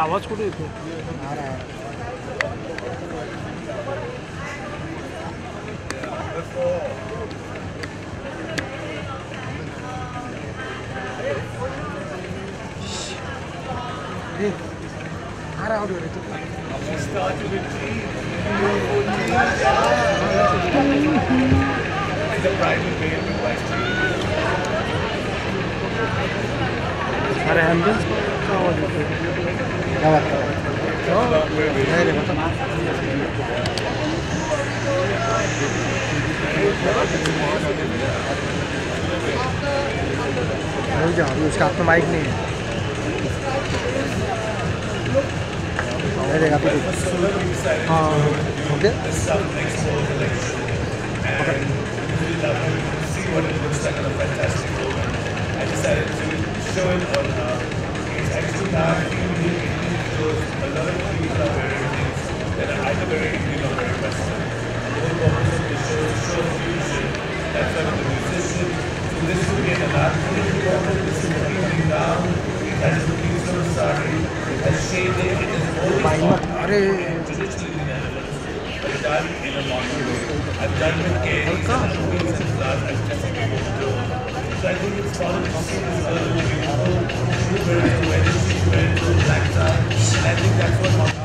आवाज कुठे येतो? अरे एम्बुलेंस का आवाज क्या बात कर रहे हो? रुक जाओ, अभी उसका हाथ में माइक नहीं है। देखा फिर। हाँ, ओके। अरे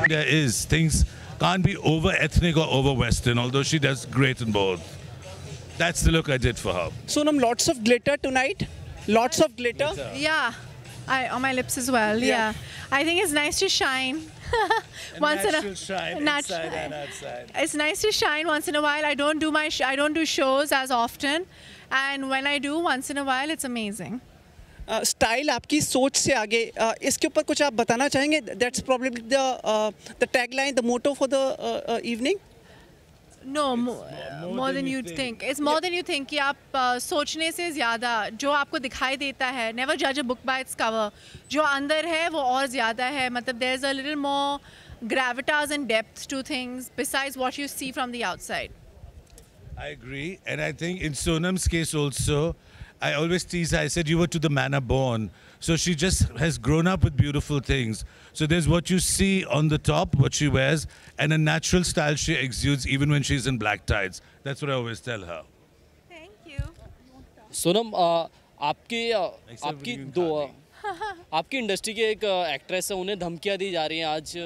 There is things can't be over ethnic or over Western, although she does great in both. That's the look I did for her. Sonam, lots of glitter tonight. Lots of glitter. Yeah, on my lips as well. Yeah, I think it's nice to shine. Once in a shine inside and outside. It's nice to shine once in a while. I don't do shows as often, and when I do once in a while, it's amazing. Style आपकी सोच से आगे इसके ऊपर कुछ आप बताना चाहेंगे? That's probably the tagline, the motto for the evening. No, more than you think. It's more than you think. कि आप सोचने से ज़्यादा जो आपको दिखाई देता है, never judge a book by its cover. जो अंदर है वो और ज़्यादा है. मतलब there's a little more gravitas and depth to things besides what you see from the outside. I agree, and I think in Sonam's case also, I always tease her, I said you were to the manner born. So she just has grown up with beautiful things. So there's what you see on the top, what she wears, and a natural style she exudes even when she's in black tights. That's what I always tell her. Thank you. Sonam, आपकी industry के एक actress है, उन्हें धमकियां दी जा रही हैं आज.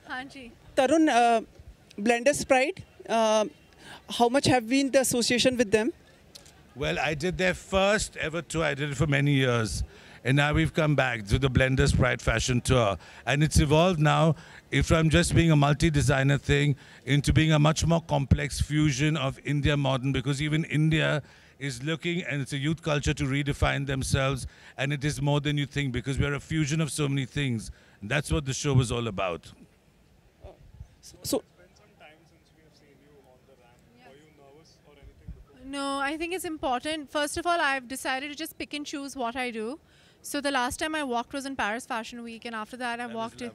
हाँ जी. Tarun, Blenders Pride, how much have been the association with them? Well, I did their first ever tour. I did it for many years. And now we've come back to the Blenders Pride Fashion Tour. And it's evolved now from just being a multi-designer thing into being a much more complex fusion of India modern, because even India is looking, and it's a youth culture, to redefine themselves. And it is more than you think, because we're a fusion of so many things. That's what the show was all about. So, No, I think it's important. First of all, I've decided to just pick and choose what I do. So the last time I walked was in Paris Fashion Week, and after that I walked in.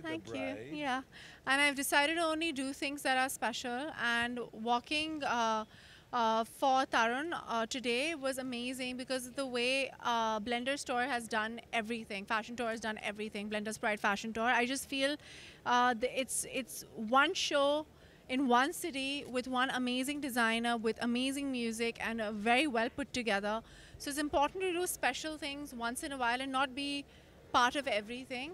Thank you. Yeah, and I've decided to only do things that are special. And walking for Tarun today was amazing because of the way Blender Store has done everything. Fashion Tour has done everything. Blender's Pride Fashion Tour. I just feel it's one show in one city with one amazing designer, with amazing music, and very well put together. So it's important to do special things once in a while and not be part of everything.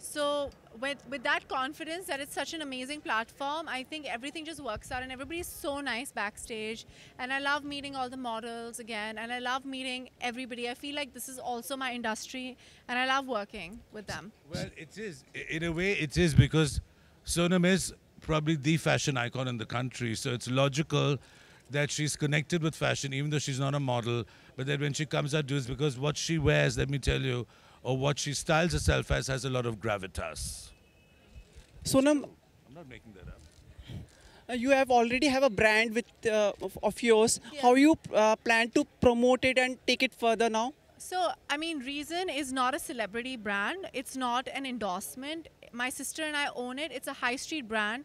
So with that confidence that it's such an amazing platform, I think everything just works out, and everybody's so nice backstage. And I love meeting all the models again, and I love meeting everybody. I feel like this is also my industry, and I love working with them. Well, it is. In a way, it is, because Sonam is probably the fashion icon in the country. So it's logical that she's connected with fashion, even though she's not a model. But that when she comes out, it's because what she wears, let me tell you, or what she styles herself as, has a lot of gravitas. Sonam, I'm not making that up. you already have a brand with of yours. Yeah. How you plan to promote it and take it further now? So, I mean, Reason is not a celebrity brand. It's not an endorsement. My sister and I own it. It's a high street brand.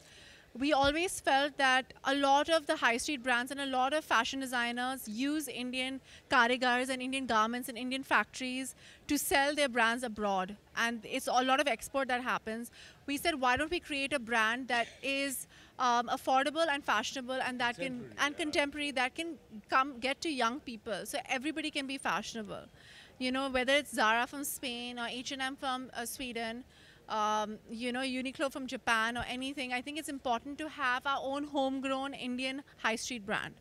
We always felt that a lot of the high street brands and a lot of fashion designers use Indian karigars and Indian garments and Indian factories to sell their brands abroad. And it's a lot of export that happens. We said, why don't we create a brand that is affordable and fashionable, and that contemporary, that can get to young people, so everybody can be fashionable. You know, whether it's Zara from Spain or H&M from Sweden, you know, Uniqlo from Japan or anything. I think it's important to have our own homegrown Indian high street brand.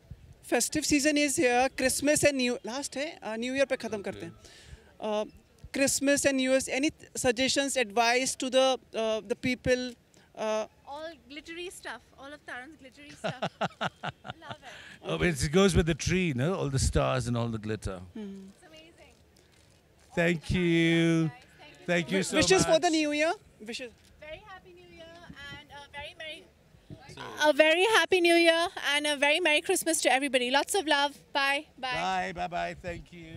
Festive season is here. Christmas and New Year पे खत्म करते हैं. Christmas and New Year's, any suggestions, advice to the people? All glittery stuff. All of Taran's glittery stuff. Love it. Oh, it goes with the tree, no? All the stars and all the glitter. It's amazing. Thank you. Thank you so much. Wishes for the new year. Wishes. Very happy New Year and a very happy New Year and a very Merry Christmas to everybody. Lots of love. Bye. Bye. Bye, bye, bye. Thank you.